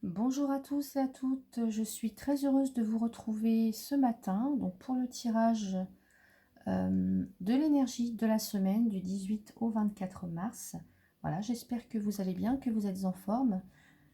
Bonjour à tous et à toutes, je suis très heureuse de vous retrouver ce matin donc pour le tirage de l'énergie de la semaine du 18 au 24 mars. Voilà, j'espère que vous allez bien, que vous êtes en forme.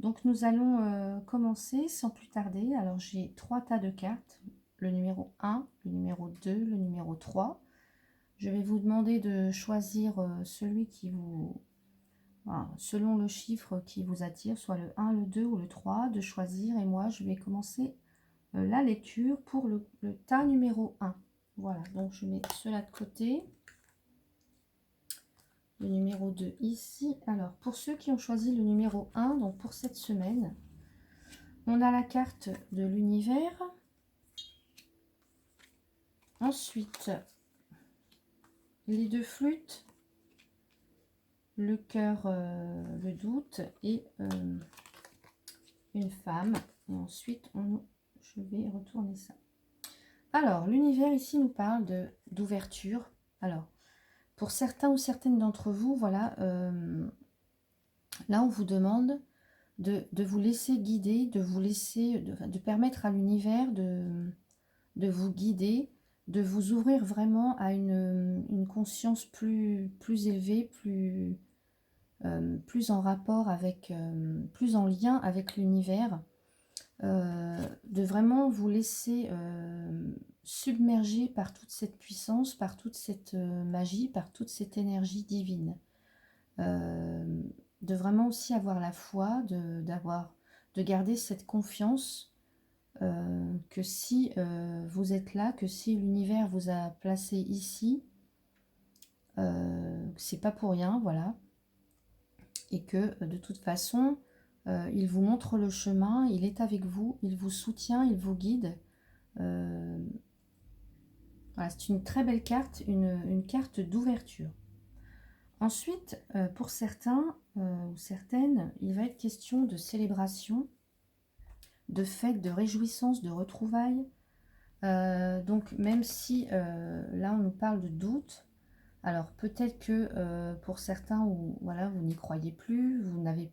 Donc nous allons commencer sans plus tarder. Alors j'ai trois tas de cartes, le numéro 1, le numéro 2, le numéro 3. Je vais vous demander de choisir celui qui vous voilà, selon le chiffre qui vous attire, soit le 1, le 2 ou le 3, de choisir. Et moi, je vais commencer la lecture pour le tas numéro 1. Voilà, donc je mets cela de côté. Le numéro 2 ici. Alors, pour ceux qui ont choisi le numéro 1, donc pour cette semaine, on a la carte de l'univers. Ensuite, les deux flûtes, le cœur, le doute et une femme. Et ensuite, je vais retourner ça. Alors, l'univers ici nous parle d'ouverture. Alors, pour certains ou certaines d'entre vous, voilà, là on vous demande de vous laisser guider, de vous laisser, de permettre à l'univers de vous guider, de vous ouvrir vraiment à une conscience plus élevée, plus en rapport avec, plus en lien avec l'univers. De vraiment vous laisser submerger par toute cette puissance, par toute cette magie, par toute cette énergie divine. De vraiment aussi avoir la foi, de garder cette confiance que si vous êtes là, que si l'univers vous a placé ici, c'est pas pour rien, voilà. Et que de toute façon, il vous montre le chemin, il est avec vous, il vous soutient, il vous guide. Voilà, c'est une très belle carte, une carte d'ouverture. Ensuite, pour certains ou certaines, il va être question de célébration, de fête, de réjouissance, de retrouvailles. Donc même si là on nous parle de doute, alors peut-être que pour certains, voilà, vous n'y croyez plus, il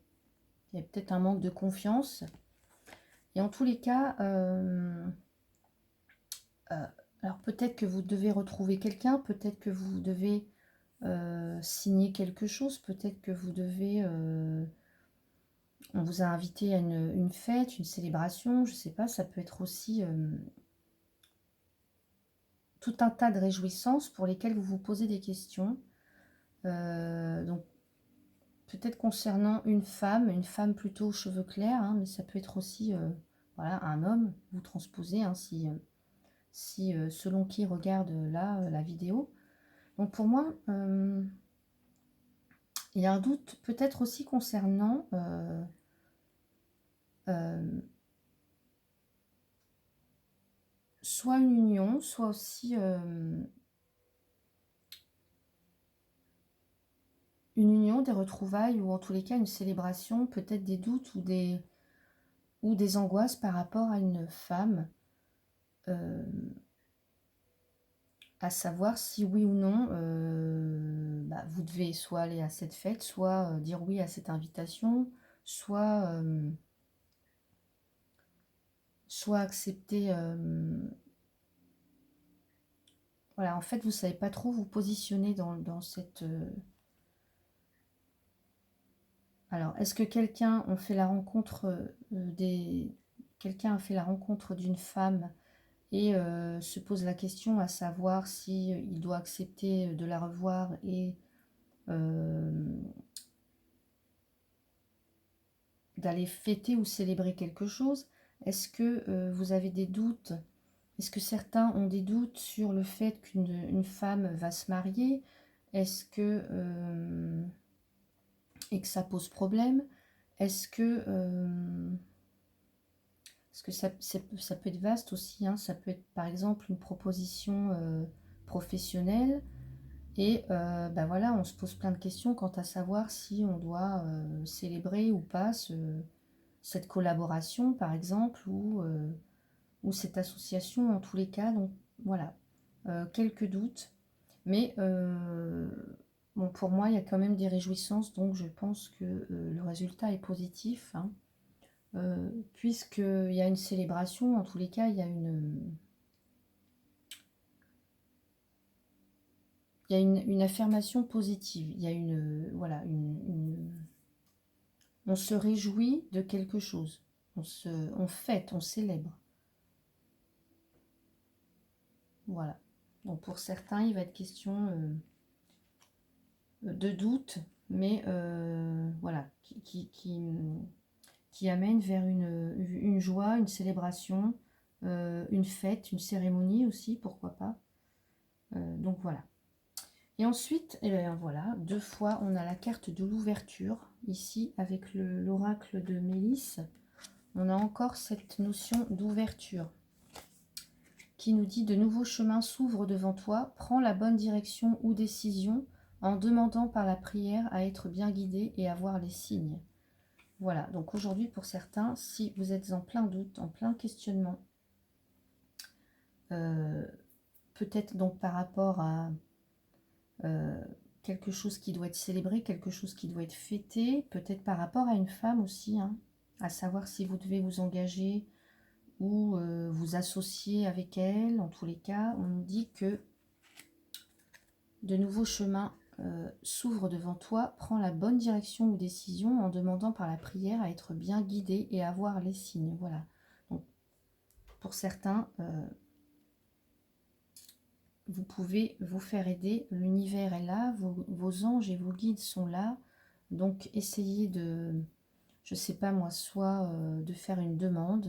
y a peut-être un manque de confiance. Et en tous les cas, alors peut-être que vous devez retrouver quelqu'un, peut-être que vous devez signer quelque chose, peut-être que vous devez... on vous a invité à une fête, une célébration, je ne sais pas, ça peut être aussi tout un tas de réjouissances pour lesquelles vous vous posez des questions. Donc peut-être concernant une femme plutôt aux cheveux clairs, hein, mais ça peut être aussi voilà, un homme, vous transposez, hein, si selon qui regarde là la vidéo. Donc pour moi, il y a un doute peut-être aussi concernant soit une union, soit aussi une union, des retrouvailles, ou en tous les cas une célébration, peut-être des doutes ou des angoisses par rapport à une femme, à savoir si oui ou non bah, vous devez soit aller à cette fête, soit dire oui à cette invitation, soit accepter... voilà, en fait, vous ne savez pas trop vous positionner dans cette... Alors, est-ce que quelqu'un a fait la rencontre quelqu'un a fait la rencontre d'une femme et se pose la question à savoir si il doit accepter de la revoir et d'aller fêter ou célébrer quelque chose? Est-ce que vous avez des doutes? Est-ce que certains ont des doutes sur le fait qu'une femme va se marier? Est-ce que et que ça pose problème? Est-ce que ça peut être vaste aussi, hein, ça peut être par exemple une proposition professionnelle et ben voilà, on se pose plein de questions quant à savoir si on doit célébrer ou pas cette collaboration par exemple ou cette association en tous les cas. Donc voilà, quelques doutes, mais bon, pour moi il y a quand même des réjouissances, donc je pense que le résultat est positif, hein. puisqu'il y a une célébration, en tous les cas, il y a une affirmation positive, il y a voilà, on se réjouit de quelque chose, on fête, on célèbre. Voilà. Donc pour certains, il va être question de doute, mais voilà, qui amène vers une joie, une célébration, une fête, une cérémonie aussi, pourquoi pas. Donc voilà. Et ensuite, eh bien, voilà, 2 fois, on a la carte de l'ouverture, ici, avec l'oracle de Mélisse. On a encore cette notion d'ouverture qui nous dit: de nouveaux chemins s'ouvrent devant toi, prends la bonne direction ou décision en demandant par la prière à être bien guidé et à voir les signes. Voilà, donc aujourd'hui pour certains, si vous êtes en plein doute, en plein questionnement, peut-être donc par rapport à quelque chose qui doit être célébré, quelque chose qui doit être fêté, peut-être par rapport à une femme aussi, hein, à savoir si vous devez vous engager ou vous associer avec elle. En tous les cas, on nous dit que de nouveaux chemins s'ouvrent devant toi, prends la bonne direction ou décision en demandant par la prière à être bien guidé et à voir les signes. Voilà. Donc, pour certains, vous pouvez vous faire aider, l'univers est là, vos anges et vos guides sont là, donc essayez de, je sais pas moi, soit de faire une demande,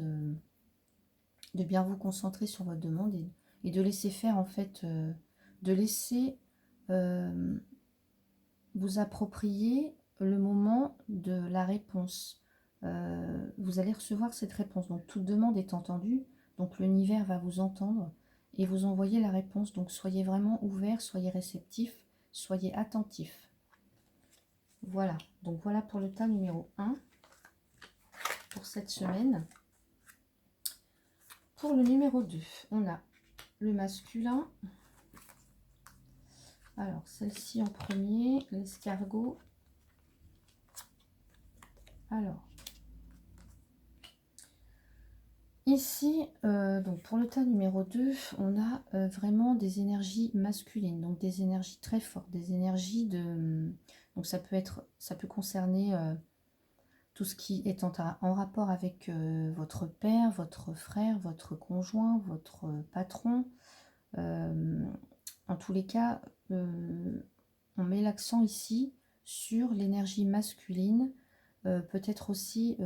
de bien vous concentrer sur votre demande et de laisser faire en fait, de laisser vous approprier le moment de la réponse. Vous allez recevoir cette réponse, donc toute demande est entendue, donc l'univers va vous entendre et vous envoyer la réponse. Donc soyez vraiment ouvert, soyez réceptif, soyez attentif. Voilà, donc voilà pour le tas numéro 1 pour cette semaine. Pour le numéro 2, on a le masculin. Alors, celle-ci en premier, l'escargot. Alors, ici, donc pour le tas numéro 2, on a vraiment des énergies masculines, donc des énergies très fortes, des énergies de... Donc ça peut concerner tout ce qui est en rapport avec votre père, votre frère, votre conjoint, votre patron. En tous les cas, on met l'accent ici sur l'énergie masculine, peut-être aussi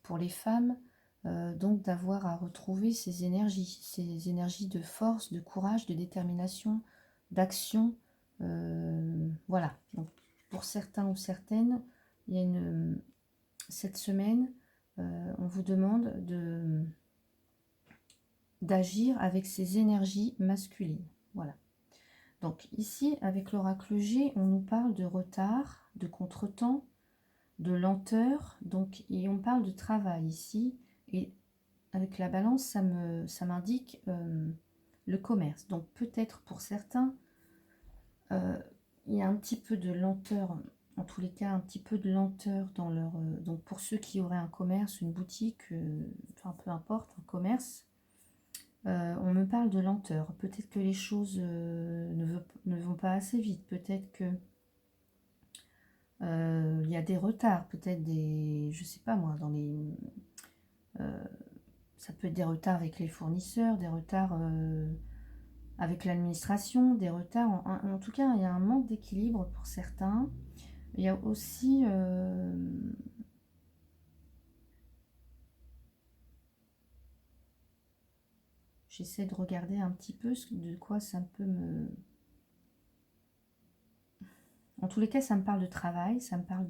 pour les femmes, donc d'avoir à retrouver ces énergies de force, de courage, de détermination, d'action. Voilà, donc pour certains ou certaines, il y a cette semaine, on vous demande d'agir avec ces énergies masculines. Voilà. Donc ici, avec l'oracle G, on nous parle de retard, de contretemps, de lenteur, donc, et on parle de travail ici. Et avec la balance, ça m'indique le commerce. Donc peut-être pour certains, il y a un petit peu de lenteur, en tous les cas, un petit peu de lenteur dans leur... donc pour ceux qui auraient un commerce, une boutique, enfin peu importe, un commerce, on me parle de lenteur. Peut-être que les choses ne vont pas assez vite. Peut-être que il y a des retards. Peut-être des... Je sais pas moi, dans les... ça peut être des retards avec les fournisseurs, des retards avec l'administration, des retards... En tout cas, il y a un manque d'équilibre pour certains. Il y a aussi... j'essaie de regarder un petit peu de quoi ça peut me... En tous les cas, ça me parle de travail, ça me parle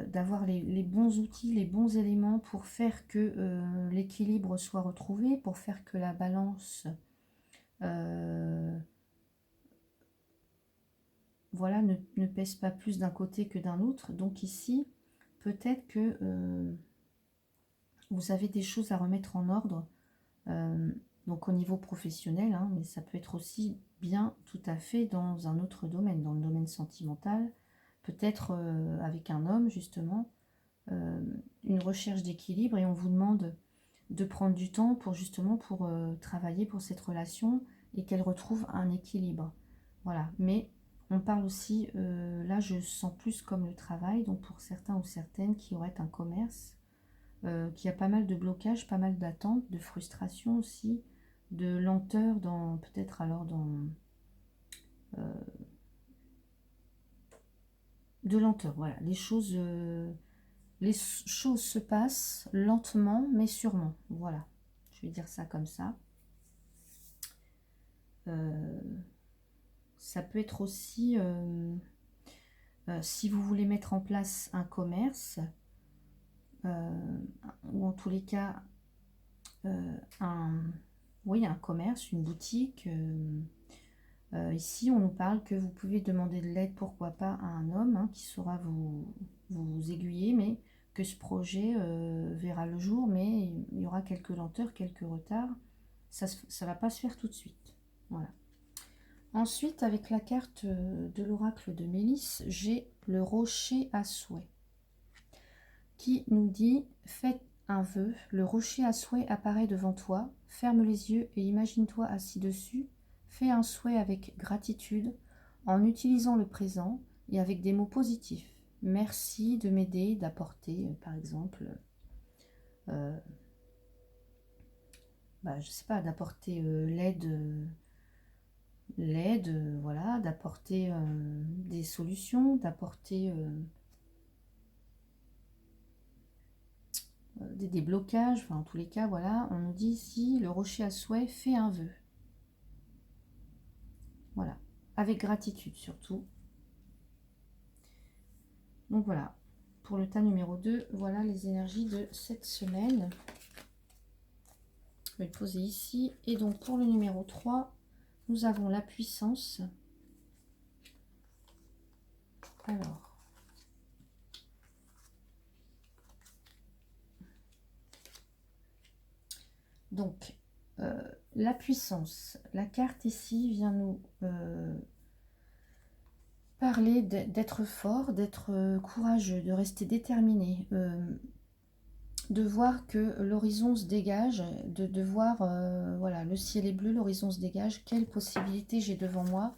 d'avoir les bons outils, les bons éléments pour faire que l'équilibre soit retrouvé, pour faire que la balance voilà, ne pèse pas plus d'un côté que d'un autre. Donc ici, peut-être que vous avez des choses à remettre en ordre, donc au niveau professionnel, hein, mais ça peut être aussi bien tout à fait dans un autre domaine, dans le domaine sentimental, peut-être avec un homme justement, une recherche d'équilibre et on vous demande de prendre du temps pour justement pour travailler pour cette relation et qu'elle retrouve un équilibre. Voilà, mais on parle aussi, là je sens plus comme le travail, donc pour certains ou certaines qui auraient un commerce, qui a pas mal de blocages, pas mal d'attentes, de frustration aussi, de lenteur dans, peut-être alors dans, euh, de lenteur, voilà, les choses se passent lentement mais sûrement, voilà, je vais dire ça comme ça. Euh, Ça peut être aussi, si vous voulez mettre en place un commerce, euh, ou en tous les cas, un, oui, un commerce, une boutique. Ici, on nous parle que vous pouvez demander de l'aide, pourquoi pas, à un homme hein, qui saura vous aiguiller, mais que ce projet verra le jour, mais il y aura quelques lenteurs, quelques retards. Ça ne va pas se faire tout de suite. Voilà. Ensuite, avec la carte de l'oracle de Mélisse, j'ai le rocher à souhait qui nous dit « Faites un vœu, le rocher à souhait apparaît devant toi, ferme les yeux et imagine-toi assis dessus, fais un souhait avec gratitude en utilisant le présent et avec des mots positifs. Merci de m'aider, d'apporter, par exemple, je sais pas, d'apporter l'aide, voilà, d'apporter des solutions, d'apporter des déblocages, enfin en tous les cas, voilà, on nous dit ici, le rocher à souhait fait un vœu. Voilà, avec gratitude surtout. Donc voilà, pour le tas numéro 2, voilà les énergies de cette semaine. Je vais le poser ici. Et donc pour le numéro 3, nous avons la puissance. Alors, donc, la puissance. La carte ici vient nous parler d'être fort, d'être courageux, de rester déterminé, de voir que l'horizon se dégage, de voir, voilà, le ciel est bleu, l'horizon se dégage, quelles possibilités j'ai devant moi,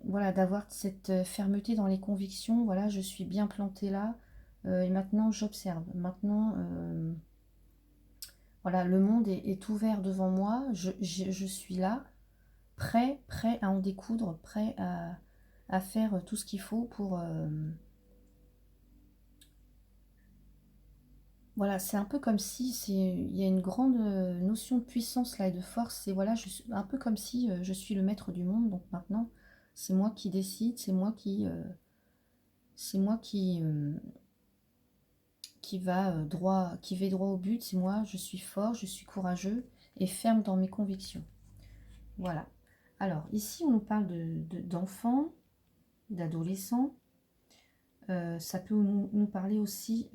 voilà, d'avoir cette fermeté dans les convictions, voilà, je suis bien plantée là, et maintenant j'observe, maintenant, voilà, le monde est ouvert devant moi, je suis là, prêt à en découdre, prêt à faire tout ce qu'il faut pour... voilà, c'est un peu comme si il y a une grande notion de puissance là et de force. Et voilà, un peu comme si je suis le maître du monde. Donc maintenant, c'est moi qui décide, c'est moi qui va qui vais droit au but. C'est moi, je suis fort, je suis courageux et ferme dans mes convictions. Voilà. Alors ici, on nous parle d'enfants, d'adolescents. Ça peut nous parler aussi.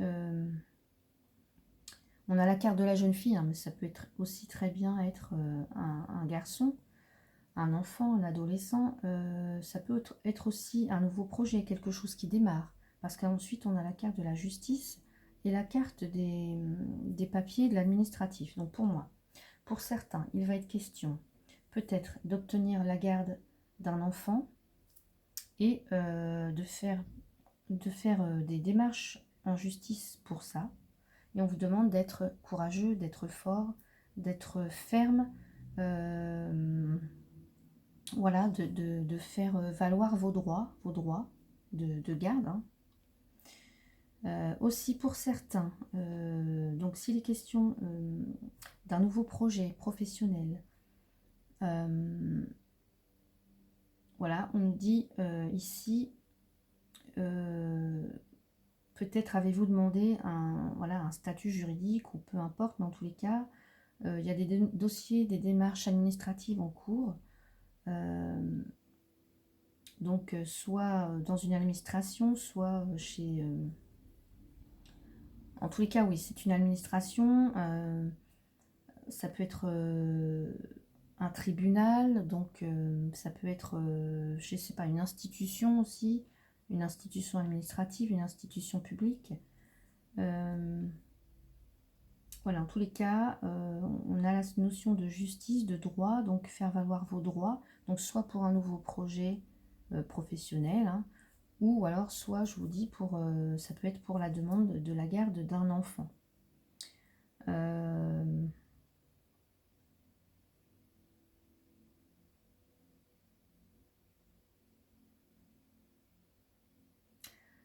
On a la carte de la jeune fille, hein, mais ça peut être aussi très bien être un garçon, un enfant, un adolescent. Ça peut être aussi un nouveau projet, quelque chose qui démarre. Parce qu'ensuite, on a la carte de la justice et la carte des papiers de l'administratif. Donc pour moi, pour certains, il va être question peut-être d'obtenir la garde d'un enfant et de faire des démarches en justice pour ça. Et on vous demande d'être courageux, d'être fort, d'être ferme, voilà, de faire valoir vos droits de garde. Hein. Aussi pour certains, donc s'il est question d'un nouveau projet professionnel, voilà, on nous dit ici, peut-être avez-vous demandé voilà, un statut juridique ou peu importe, mais en tous les cas, il y a des dossiers, des démarches administratives en cours. Donc, soit dans une administration, soit chez... en tous les cas, oui, c'est une administration. Ça peut être un tribunal, donc ça peut être, je ne sais pas, une institution aussi, une institution administrative, une institution publique. Voilà, en tous les cas, on a la notion de justice, de droit, donc faire valoir vos droits, donc soit pour un nouveau projet professionnel, hein, ou alors soit, je vous dis, ça peut être pour la demande de la garde d'un enfant.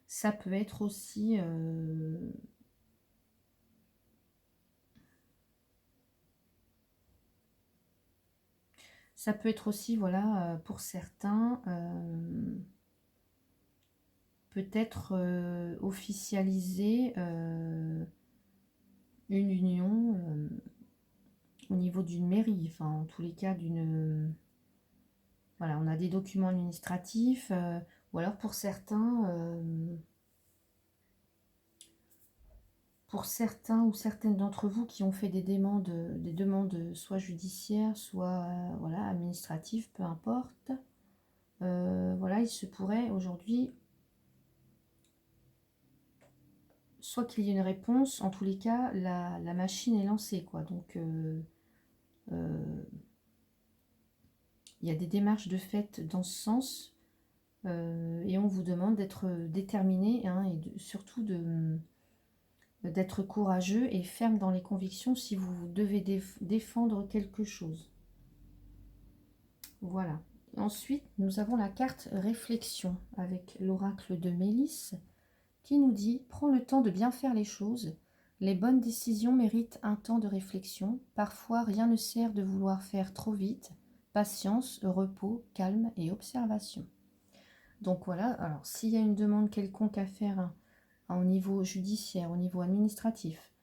Ça peut être aussi... ça peut être aussi, voilà, pour certains, peut-être officialiser une union au niveau d'une mairie, enfin en tous les cas d'une... voilà, on a des documents administratifs, ou alors pour certains ou certaines d'entre vous qui ont fait des demandes soit judiciaires, soit voilà, administratives, peu importe. Voilà, il se pourrait aujourd'hui soit qu'il y ait une réponse, en tous les cas, la machine est lancée, quoi. Donc, il y a des démarches de fait dans ce sens, et on vous demande d'être déterminé, hein, et surtout d'être courageux et ferme dans les convictions si vous devez défendre quelque chose. Voilà. Ensuite, nous avons la carte réflexion avec l'oracle de Mélisse qui nous dit « Prends le temps de bien faire les choses. Les bonnes décisions méritent un temps de réflexion. Parfois, rien ne sert de vouloir faire trop vite. Patience, repos, calme et observation. » Donc voilà, alors s'il y a une demande quelconque à faire au niveau judiciaire, au niveau administratif,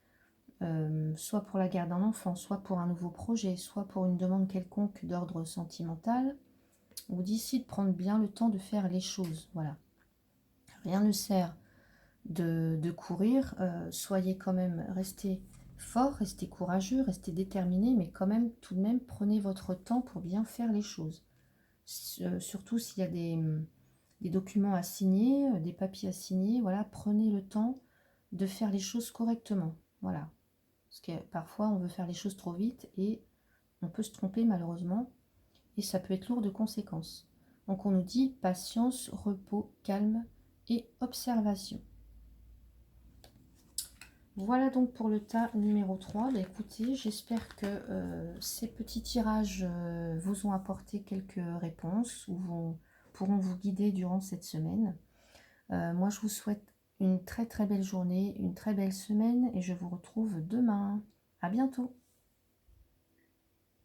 soit pour la garde d'un enfant, soit pour un nouveau projet, soit pour une demande quelconque d'ordre sentimental, on vous dit ici de prendre bien le temps de faire les choses. Voilà. Rien ne sert de courir, soyez quand même, restez fort, restez courageux, restez déterminé, mais quand même, tout de même, prenez votre temps pour bien faire les choses. Surtout s'il y a des documents à signer, des papiers à signer, voilà, prenez le temps de faire les choses correctement. Voilà. Parce que parfois, on veut faire les choses trop vite et on peut se tromper malheureusement, et ça peut être lourd de conséquences. Donc on nous dit patience, repos, calme et observation. Voilà donc pour le tas numéro 3. Bah, écoutez, j'espère que ces petits tirages vous ont apporté quelques réponses ou pourront vous guider durant cette semaine. Moi, je vous souhaite une très très belle journée, une très belle semaine et je vous retrouve demain. À bientôt.